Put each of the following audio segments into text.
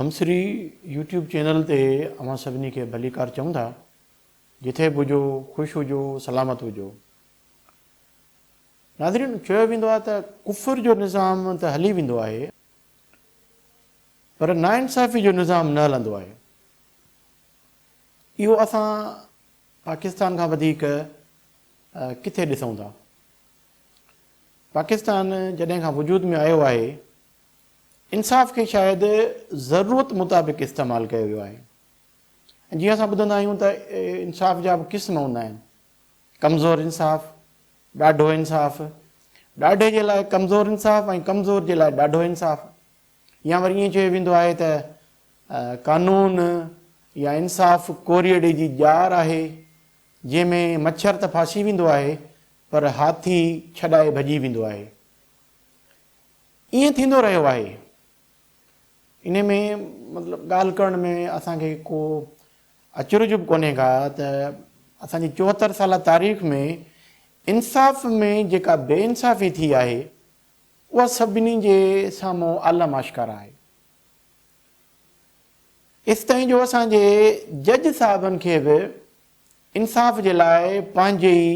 हमश्री YouTube channel ते अवां सभिनी खे भलीकार चऊं था। जिथे बि हुजो ख़ुशि हुजो सलामत हुजो। नाज़रीन, चयो वेंदो आहे त कुफर जो निज़ाम त हली वेंदो आहे, पर नाइंसाफ़ी जो निज़ाम न हलंदो आहे। इहो असां पाकिस्तान खां वधीक किथे ॾिसूं था। पाकिस्तान जॾहिं खां वजूद में आयो आहे, इंसाफ़ खे शायदि ज़रूरत मुताबिक़ इस्तेमालु कयो वियो आहे। जीअं असां ॿुधंदा आहियूं त इंसाफ़ जा बि क़िस्म हूंदा आहिनि। कमज़ोर इंसाफ़, ॾाढो इंसाफ़, ॾाढे जे लाइ कमज़ोर इंसाफ़ ऐं कमज़ोर जे लाइ ॾाढो इंसाफ़। या वरी ईअं चयो वेंदो आहे त कानून या इंसाफ़ कोरीअड़े जी ॼार आहे, जंहिंमें मच्छर त फासी वेंदो आहे पर हाथी छॾाए भॼी वेंदो आहे। ईअं थींदो रहियो आहे। इन में मतिलबु ॻाल्हि करण में असांखे को अचरज बि कोन्हे का त असांजी 74 साल तारीख़ में इंसाफ़ में जेका बेइंसाफ़ी थी आहे, उहा सभिनी जे साम्हूं आलम आश्कारा आहे। इस ताईं जो असांजे जज साहिबनि खे बि इंसाफ़ जे लाइ पंहिंजे ई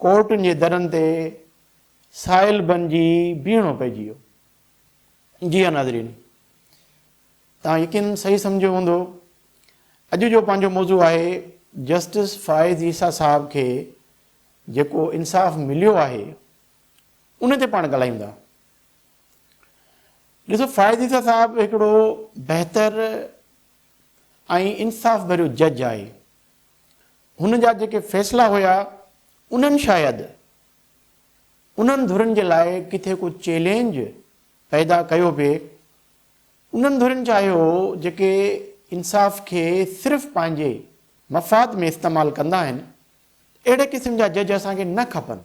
कोर्टुनि जे दरनि ते साहिल बणिजी बीहणो पइजी वियो। जी हा नाज़रीन, तव्हां यकीन सही सम्झो हूंदो। अॼु जो पंहिंजो मौज़ू आहे जस्टिस फ़ाइज़ ईसा साहिब खे जेको इंसाफ़ मिलियो आहे, उन ते पाण ॻाल्हायूं था। ॾिसो, फ़ाइज़ ईसा साहिबु हिकिड़ो बहितर ऐं इंसाफ़ भरियो जज आहे। हुन जा जेके फ़ैसिला हुया, उन्हनि शायदि उन्हनि धुरनि जे लाइ किथे को चैलेंज पैदा कयो पिए। उन्हनि धुरनि चाहियो जेके इंसाफ़ खे सिर्फ़ु पंहिंजे मफ़ाद में इस्तेमालु कंदा आहिनि। अहिड़े क़िस्म जा जज असांखे न खपनि।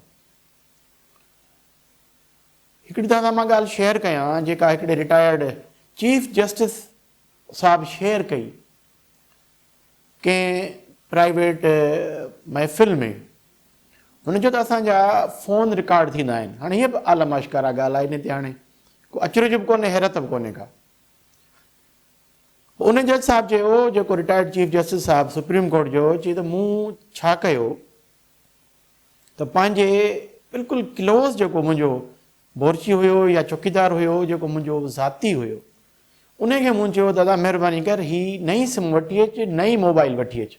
हिकिड़ी तव्हां सां मां ॻाल्हि शेयर कयां, जेका हिकिड़े रिटायर्ड चीफ जस्टिस साहिबु शेयर कई कंहिं प्राइवेट महफ़िल में। हुन चयो त असांजा फ़ोन रिकॉर्ड थींदा आहिनि। हाणे हीअ बि आलम आश्कारा ॻाल्हि आहे, इन ते हाणे को अचरज बि कोन्हे, हैरत बि कोन्हे का। उन जज साहिबु चयो, जेको रिटायर्ड चीफ जस्टिस साहिबु सुप्रीम कोर्ट जो, चई त मूं छा कयो त पंहिंजे बिल्कुलु क्लोज़ जेको मुंहिंजो बोरची हुयो या चौकीदार हुयो, जेको मुंहिंजो ज़ाती हुयो, उनखे मूं चयो दादा महिरबानी कर ही नई सिम वठी अचु, नई मोबाइल वठी अचु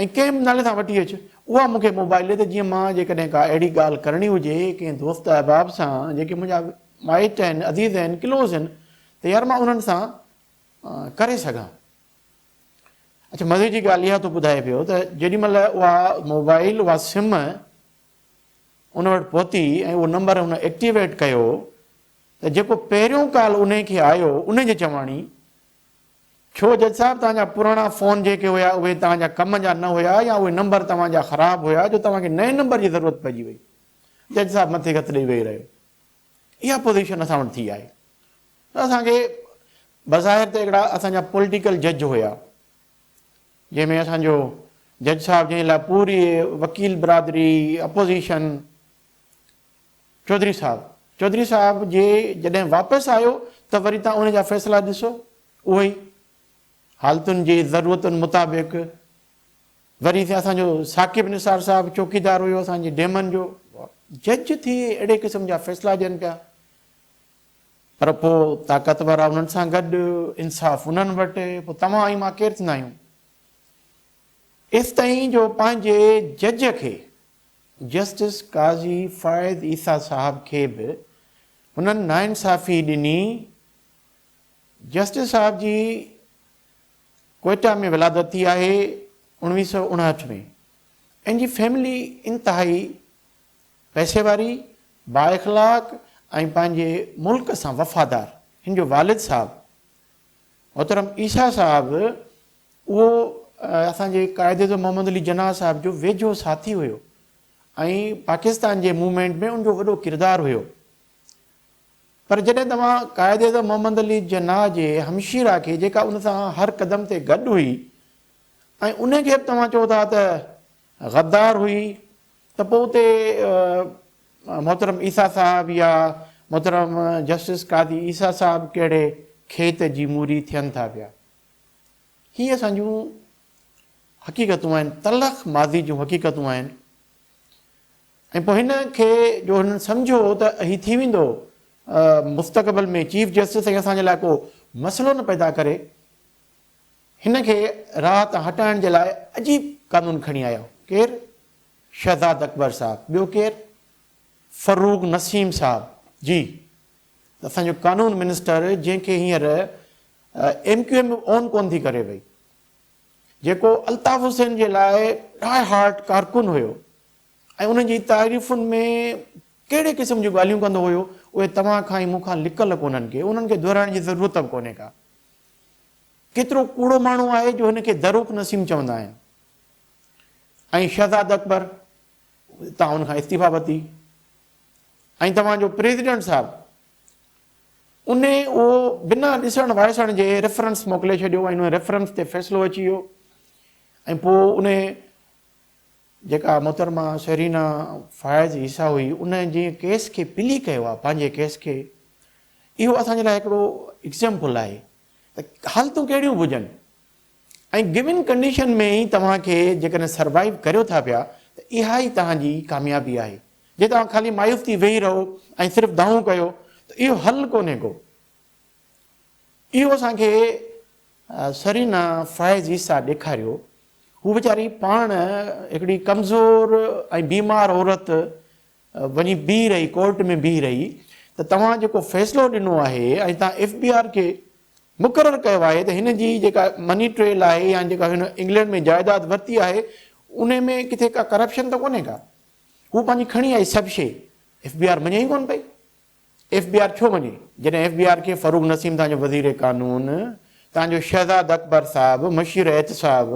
ऐं कंहिं नाले सां वठी अचु। उहा मूंखे मोबाइल ॾे त जीअं मां जेकॾहिं का अहिड़ी ॻाल्हि करणी हुजे कंहिं दोस्त अहबाब सां जेके मुंहिंजा माइट आहिनि, अज़ीज़ आहिनि, क्लोज़ आहिनि, त यार मां उन्हनि सां करे सघां। अच्छा, मज़े जी ॻाल्हि इहा थो ॿुधाए पियो त जेॾीमहिल उहा मोबाइल, उहा सिम उन वटि पहुती ऐं उहो नंबर हुन एक्टिवेट कयो, त जेको पहिरियों कॉल उन खे आयो, उन जे चवाणी, छो जज साहिबु तव्हांजा पुराणा फ़ोन जेके हुया उहे तव्हांजा कम जा न हुया या उहे नंबर तव्हांजा ख़राबु हुया, जो तव्हांखे नए नंबर जी ज़रूरत पइजी वई। जज साहिबु मथे हथु ॾेई वेही रहियो। इहा पोज़ीशन असां वटि थी आहे। त असांखे बज़ाहिर त हिकिड़ा असांजा पॉलिटिकल जज हुया, जंहिंमें असांजो जज साहिबु जंहिं लाइ पूरी वकील बिरादरी अपोज़िशन, चौधरी साहिबु जे जॾहिं वापसि आयो त वरी तव्हां उन जा फ़ैसिला ॾिसो, उहे ई हालतुनि जी ज़रूरतुनि मुताबिक़। वरी असांजो साकिब निसार साहिबु चौकीदार हुयो असांजे डेमन जो, जज थी अहिड़े क़िस्म जा फ़ैसिला ॾियनि पिया। पर पोइ ताक़तवर आहे उन्हनि सां गॾु, इंसाफ़ उन्हनि वटि, पोइ तव्हां ऐं मां केरु थींदा आहियूं। एसि ताईं जो पंहिंजे जज खे, जस्टिस काज़ी फ़ाइज़ ईसा साहिब खे बि हुननि नाइंसाफ़ी ॾिनी। जस्टिस साहिब जी कोयटा में विलादत थी आहे 1959 में। इन जी फैमिली इंतिहाई पैसे वारी, बाइख़लाक़ ऐं पंहिंजे मुल्क सां वफ़ादार। हिन जो वालिद साहिबु मोहतरम ईसा साहिबु, उहो असांजे क़ाइदे मोहम्मद अली जनाह साहिब जो वेझो साथी हुयो ऐं पाकिस्तान जे मूवमेंट में उनजो वॾो किरदारु हुयो। पर जॾहिं तव्हां क़ाइदे मोहम्मद अली जनाह जे हमशीरा खे, जेका उन सां हर क़दम ते गॾु हुई ऐं उनखे बि तव्हां चओ था त गद्दार हुई, त पोइ उते मोहतरम ईसा साहिबु या मोहतरम जस्टिस काज़ी ईसा साहिबु कहिड़े खेत जी मूरी थियनि था पिया। हीअ असांजूं हक़ीक़तूं आहिनि, तलख़ माज़ी जूं हक़ीक़तूं आहिनि। ऐं पोइ हिन खे जो हिननि सम्झो त हीउ थी वेंदो मुस्तक़बिल में चीफ जस्टिस ऐं असांजे लाइ को मसइलो न पैदा करे, हिन खे राह तां हटाइण जे लाइ अजीब कानून खणी आयो। केरु? शहज़ाद अकबर साहब। ॿियो केरु? फ़रूक नसीम साहब। जी, त असांजो कानून मिनिस्टर जंहिंखे हींअर MQM ऑन कोन थी करे वई, जेको अल्ताफ़ हुसैन जे लाइ डाई हार्ट कारकुन हुयो ऐं उन्हनि जी तारीफ़ुनि में कहिड़े क़िस्म जूं ॻाल्हियूं कंदो हुयो, उहे तव्हां खां ऐं मूंखां लिकल कोन्हनि उन्हनि खे दोहिराइण जी ज़रूरत बि कोन्हे का। केतिरो कूड़ो माण्हू आहे जो हिनखे दरूक नसीम चवंदा आहिनि। ऐं शहज़ाद अकबर, तव्हां हुन खां इस्तीफ़ा वरिती। ऐं तव्हांजो प्रेसिडेंट साहिबु, उन उहो बिना ॾिसण वाइसण जे रेफरेंस मोकिले छॾियो ऐं उन रेफरेंस ते फ़ैसिलो अची वियो। ऐं पोइ उन जेका मोहतरमा शरीना फ़ाइज़ ईसा हुई, उन जीअं केस खे पिली कयो आहे, पंहिंजे केस खे, इहो असांजे लाइ हिकिड़ो एग्ज़ाम्पल आहे त हालतूं कहिड़ियूं हुजनि ऐं गिवन कंडीशन में ई तव्हांखे जेकॾहिं सर्वाइव करियो था पिया, त इहा ई तव्हांजी कामयाबी आहे। जे तव्हां ख़ाली मायूस थी वेही रहो ऐं सिर्फ़ु दाऊं कयो त इहो हल कोन्हे को। इहो असांखे शरीना फ़ाइज़ ईसा ॾेखारियो। हू वीचारी पाण हिकिड़ी कमज़ोर ऐं बीमार औरत वञी बीह रही, कोर्ट में बीह रही, त तव्हां जेको फ़ैसिलो ॾिनो आहे ऐं तव्हां FBI खे मुक़ररु कयो आहे त हिन जी जेका मनी ट्रेल आहे या जेका हिन इंग्लैंड में जाइदाद वरिती आहे, उन में किथे का करप्शन त कोन्हे का। हू पंहिंजी खणी आई सभु शइ, FBI मञे ई कोन पई। FBI छो मञे? जॾहिं FBI खे फ़रूक नसीम, तव्हांजो वज़ीर कानून, तव्हांजो शहज़ाद अकबर साहिबु, मशीर एहतसाब,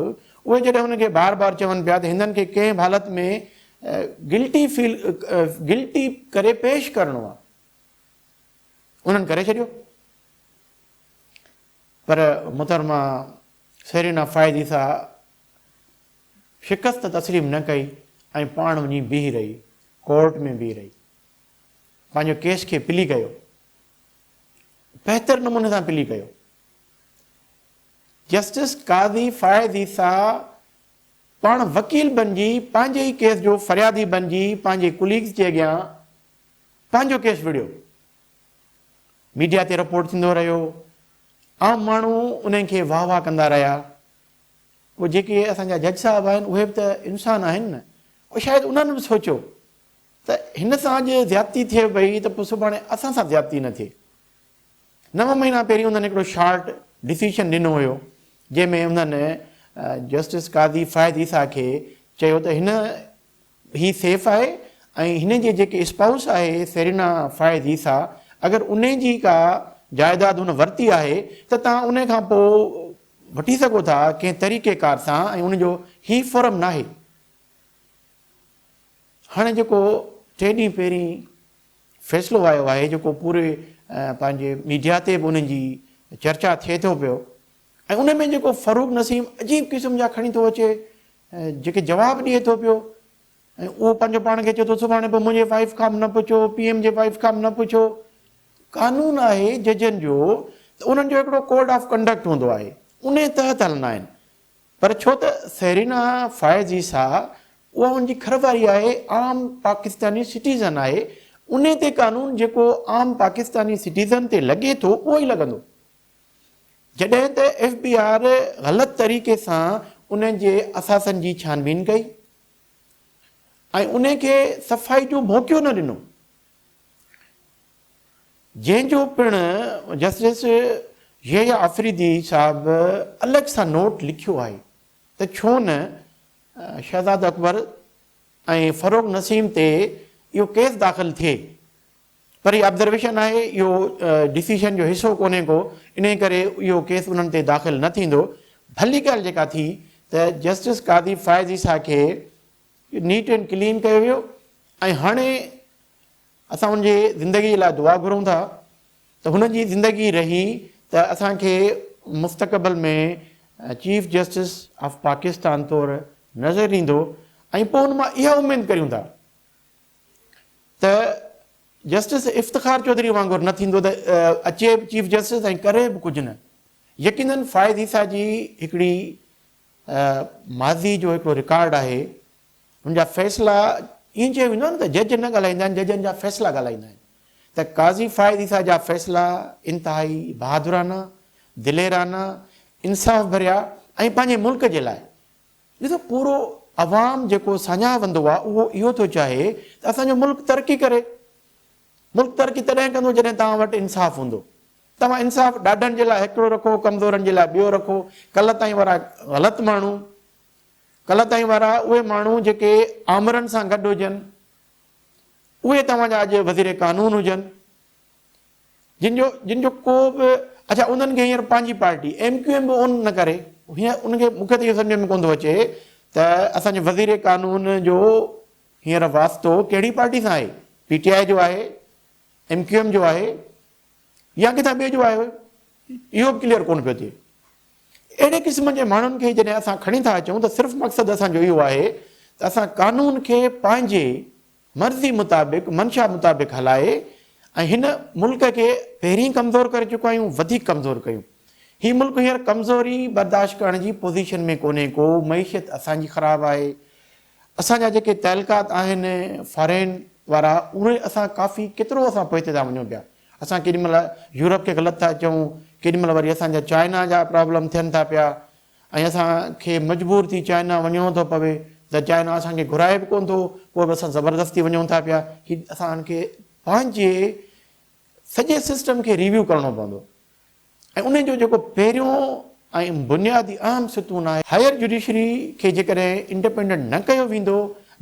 उहे जॾहिं हुनखे बार बार चवनि पिया त हिननि खे कंहिं बि हालत में गिल्टी करे पेश करिणो आहे, उन्हनि करे छॾियो। पर मोहतरमा शरीना फ़ाइज़ ईसा शिकस्त तस्लीम न कई ऐं पाण वञी बीह रही, कोर्ट में बीह रही, पंहिंजो केस खे पिली कयो, बहितर नमूने सां पिली कयो। जस्टिस काज़ी फ़ाइज़ ईसा पाण वकील बणिजी, पंहिंजे ई केस जो फ़रियादी बणिजी, पंहिंजे कुलीग्स जे अॻियां पंहिंजो केस विढ़ियो। मीडिया ते रिपोर्ट थींदो रहियो, आम माण्हू उन्हनि खे वाह वाह कंदा रहिया। पोइ जेके असांजा जज साहिब आहिनि, उहे बि त इंसान आहिनि न, उहे शायदि उन्हनि बि सोचियो त हिन सां अॼु ज़्यादती थिए पई त पोइ सुभाणे असां सां ज़्यादती न थिए। 9 महीना पहिरीं उन्हनि हिकिड़ो शार्ट डिसीशन ॾिनो हुयो, जंहिंमें उन्हनि जस्टिस काज़ी फ़ाइज़ ईसा खे चयो त ही सेफ आहे ऐं हिन जे जेके स्पाउस आहे शरीना फ़ाइज़ ईसा, अगरि उन जी का जाइदाद हुन वरिती आहे त तव्हां उन खां पोइ वठी सघो था कंहिं तरीक़ेकार सां, ऐं उनजो ही फॉर्म न आहे। हाणे जेको 3 ॾींहं पहिरीं फ़ैसिलो आयो आहे, जेको पूरे पंहिंजे मीडिया ते बि उन्हनि जी चर्चा थिए थो पियो, ऐं उन में जेको फ़रूक नसीम अजीब क़िस्म जा खणी थो अचे, जेके जवाब ॾिए थो पियो, ऐं उहो पंहिंजो पाण खे चए थो सुभाणे पोइ मुंहिंजे वाइफ खां बि न पुछो, PM जे वाइफ खां बि न पुछो। कानून आहे जजनि जो त उन्हनि जो हिकिड़ो कोड ऑफ कंडक्ट हूंदो आहे, उन तहत हलंदा आहिनि। पर छो त शरीना फ़ाइज़ ईसा उहा उनजी घरवारी आहे, आम पाकिस्तानी सिटीज़न आहे, उन ते कानून जेको आम पाकिस्तानी सिटीज़न ते लॻे थो उहो ई लॻंदो। जॾहिं त FBI ग़लति तरीक़े सां उन जे असासनि जी छानबीन कई ऐं उन खे सफ़ाई जो मौक़ो न ॾिनो, जंहिंजो पिणु जस्टिस यहया अफरीदी साहिब अलॻि सां नोट लिखियो आहे त छो न शहज़ाद अकबर ऐं फ़रूक नसीम ते इहो केस दाख़िल थिए। पर इहा ऑब्ज़र्वेशन आहे, इहो डिसीशन जो हिसो कोन्हे को, इन करे इहो केस उन्हनि ते दाख़िल न थींदो। भली ॻाल्हि जेका थी त जस्टिस काज़ी फ़ाइज़ ईसा खे नीट एंड क्लीन कयो वियो, ऐं हाणे असां हुनजे ज़िंदगीअ लाइ दुआ घुरूं था त हुनजी ज़िंदगी रही त असांखे मुस्तक़बिल में चीफ जस्टिस ऑफ पाकिस्तान तौरु नज़र ईंदो। ऐं पोइ हुन मां इहा उमेद करियूं था त जस्टिस इफ़्तिखार चौधरी वांगुरु न थींदो त अचे चीफ जस्टिस ऐं करे बि कुझु न। यकीनन फ़ाइद ईसा जी हिकिड़ी माज़ी जो हिकिड़ो रिकॉर्ड आहे, हुनजा फ़ैसिला ईअं चयो वेंदो आहे न त जज न ॻाल्हाईंदा आहिनि, जजनि जा फ़ैसिला ॻाल्हाईंदा आहिनि। त काज़ी फ़ाइद ईसा जा फ़ैसिला इंतिहाई बहादुराना, दिलेराना, इंसाफ़ भरिया ऐं पंहिंजे मुल्क जे लाइ। ॾिसो पूरो अवाम जेको सञावंदो आहे उहो इहो थो चाहे त असांजो मुल्क तरक़ी करे। मुल्क तरक़ी तॾहिं कंदो जॾहिं तव्हां वटि इंसाफ़ हूंदो। तव्हां इंसाफ़ ॾाढनि जे लाइ हिकिड़ो रखो, कमज़ोरनि जे लाइ ॿियो रखो। कल्ह ताईं वारा ग़लति माण्हू, कल्ह ताईं वारा उहे माण्हू जेके आमरनि सां गॾु हुजनि, उहे तव्हांजा अॼु वज़ीर क़ानून हुजनि, जिन जो को बि अच्छा उन्हनि खे हींअर पंहिंजी पार्टी MQM बि ओन न करे। हीअं उनखे मूंखे त इहो सम्झ में कोन थो अचे त असांजे वज़ीर क़ानून जो हींअर वास्तो कहिड़ी पार्टी सां आहे, PTI जो आहे, MQM जो आहे या किथां ॿिए जो आहे, इहो बि क्लियर कोन पियो थिए। अहिड़े क़िस्म जे माण्हुनि खे जॾहिं असां खणी था अचूं त सिर्फ़ु मक़सदु असांजो इहो आहे त असां कानून खे पंहिंजे मर्ज़ी मुताबिक़, मंशा मुताबिक़ हलाए ऐं हिन मुल्क खे पहिरीं कमज़ोर करे चुका आहियूं, वधीक कमज़ोर कयूं। हीउ मुल्क हींअर कमज़ोरी बर्दाश्त करण जी पोज़ीशन में कोन्हे को। मईशत असांजी ख़राबु आहे। असांजा जेके तहलकात आहिनि फॉरेन वारा, उहे असां काफ़ी केतिरो असां पोइते था वञूं पिया। असां केॾीमहिल यूरोप खे ग़लति था चऊं, केॾीमहिल वरी असांजा चाइना जा प्रॉब्लम थियनि था पिया ऐं असांखे मजबूर थी चाइना वञिणो थो पवे त चाइना असांखे घुराए बि कोन थो, पोइ बि असां ज़बरदस्ती वञूं था पिया। हीउ असांखे पंहिंजे सॼे सिस्टम खे रिव्यू करिणो पवंदो ऐं उन जो जेको पहिरियों ऐं बुनियादी अहम सितून आहे, हायर जुडिशरी खे जेकॾहिं इंडिपेंडेंट न कयो वेंदो,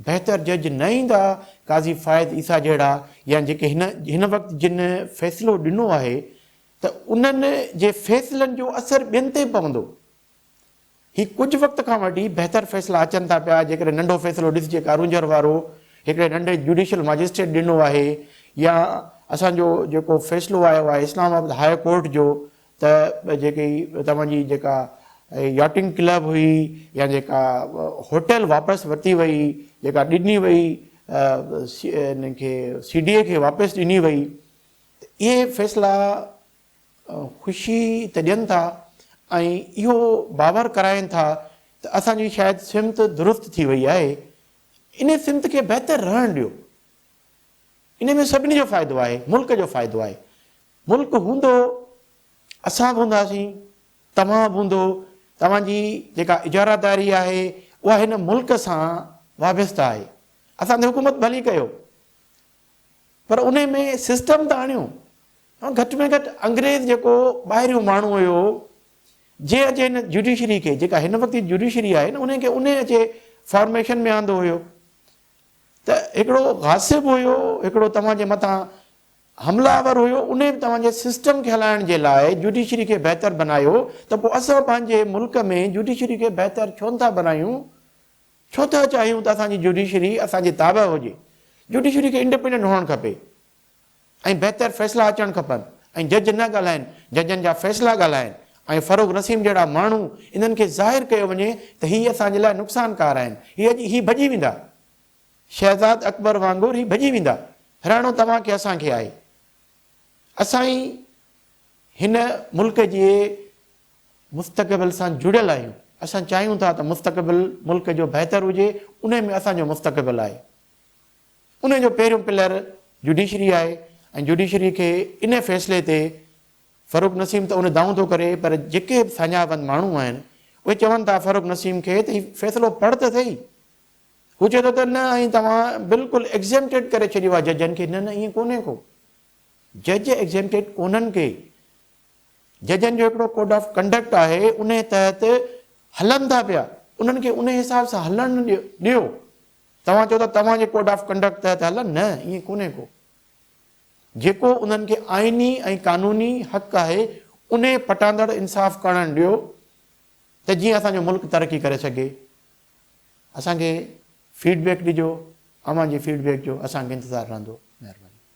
बहितर जज न ईंदा काज़ी फ़ाइद ईसा जहिड़ा, या जेके हिन वक़्तु जिन फ़ैसिलो ॾिनो आहे त उन्हनि जे फ़ैसिलनि जो असरु ॿियनि ते पवंदो। ही कुझु वक़्त खां वठी बहितर फ़ैसिला अचनि था पिया। जेकॾहिं नंढो फ़ैसिलो ॾिसिजे कारूंजर वारो हिकिड़े नंढे जुडिशियल मजिस्ट्रेट ॾिनो आहे, या असांजो जेको फ़ैसिलो आयो आहे इस्लामाबाद हाई कोर्ट जो त जेकी तव्हांजी जेका याटिंग क्लब हुई या जेका होटल वापसि वरिती वई, जेका ॾिनी वई हिनखे CDA खे वापसि ॾिनी वई, इहे फ़ैसिला ख़ुशी त ॾियनि था ऐं इहो बावर कराइनि था त असांजी शायदि सिमत दुरुस्त थी वई आहे। इन सिमत खे बहितर रहणु ॾियो। इन में सभिनी जो फ़ाइदो आहे, मुल्क जो फ़ाइदो आहे। मुल्क हूंदो, असां बि हूंदासीं, तव्हां बि हूंदो, तव्हांजी जेका इजारादारी आहे उहा हिन मुल्क सां वाबस्ता आहे। असां त हुकूमत भली कयो, पर उन में सिस्टम त आणियो। घटि में घटि अंग्रेज़ जेको ॿाहिरियों माण्हू हुयो, जे अचे हिन जुडिशरी खे, जेका हिन वक़्तु जी जुडिशरी आहे न, उनखे उन अचे फॉर्मेशन में आंदो हुयो त हिकिड़ो गासिब हुयो, हिकिड़ो तव्हांजे मथां हमलावर हुयो, उन तव्हांजे सिस्टम खे हलाइण जे लाइ जुडिशरी खे बहितर बनायो। त पोइ असां पंहिंजे मुल्क में जुडिशरी खे बहितर छो नथा बनायूं? छो था चाहियूं त असांजी जुडिशरी असांजे ताबा हुजे? जुडिशरी खे इंडिपेंडेंट हुअणु खपे ऐं बहितर फ़ैसिला अचणु खपनि ऐं जज न ॻाल्हाइनि, जजनि जा फ़ैसिला ॻाल्हाइनि। ऐं फ़ारूक नसीम जहिड़ा माण्हू इन्हनि खे ज़ाहिर कयो वञे त हीअ असांजे लाइ नुक़सानकार आहिनि, हीअ भॼी वेंदा। शहज़ाद अकबर वांगुरु हीअ भॼी वेंदा। रहणो तव्हांखे असांखे आहे। असां ई हिन मुल्क जे मुस्तक़बिल सां जुड़ियल आहियूं। असां चाहियूं था त मुस्तक़बिल मुल्क जो बहितर हुजे, उन में असांजो मुस्तक़बिल आहे। उन जो पहिरियों पिलर जुडिशरी आहे ऐं जुडिशरी खे इन फ़ैसिले ते फ़ारूक नसीम त उन दाऊं थो करे, पर जेके बि सञावंद माण्हू आहिनि उहे चवनि था फ़ारूक नसीम खे त हीउ फ़ैसिलो पढ़ त सही। हू चए थो त न, ऐं तव्हां बिल्कुलु एग्ज़ेम्प्टेड करे छॾियो आहे जजनि खे। न, ईअं कोन्हे को। जज एग्ज़ेम्प्टेड कोन्हनि के। जजनि जो हिकिड़ो कोड ऑफ कंडक्ट आहे, उन तहत हलनि था पिया। उन्हनि खे उन हिसाब सां हलणु ॾियो। तव्हां चओ था तव्हांजे कोड ऑफ कंडक्ट तहत हलनि, न, ईअं कोन्हे को। जेको उन्हनि खे आइनी ऐं क़ानूनी हक़ आहे उन पटांदड़ इंसाफ़ करणु ॾियो त जीअं असांजो मुल्क तरक़ी करे सघे। असांखे फीडबैक ॾिजो, अव्हां जी फीडबैक जो असांखे इंतज़ारु रहंदो।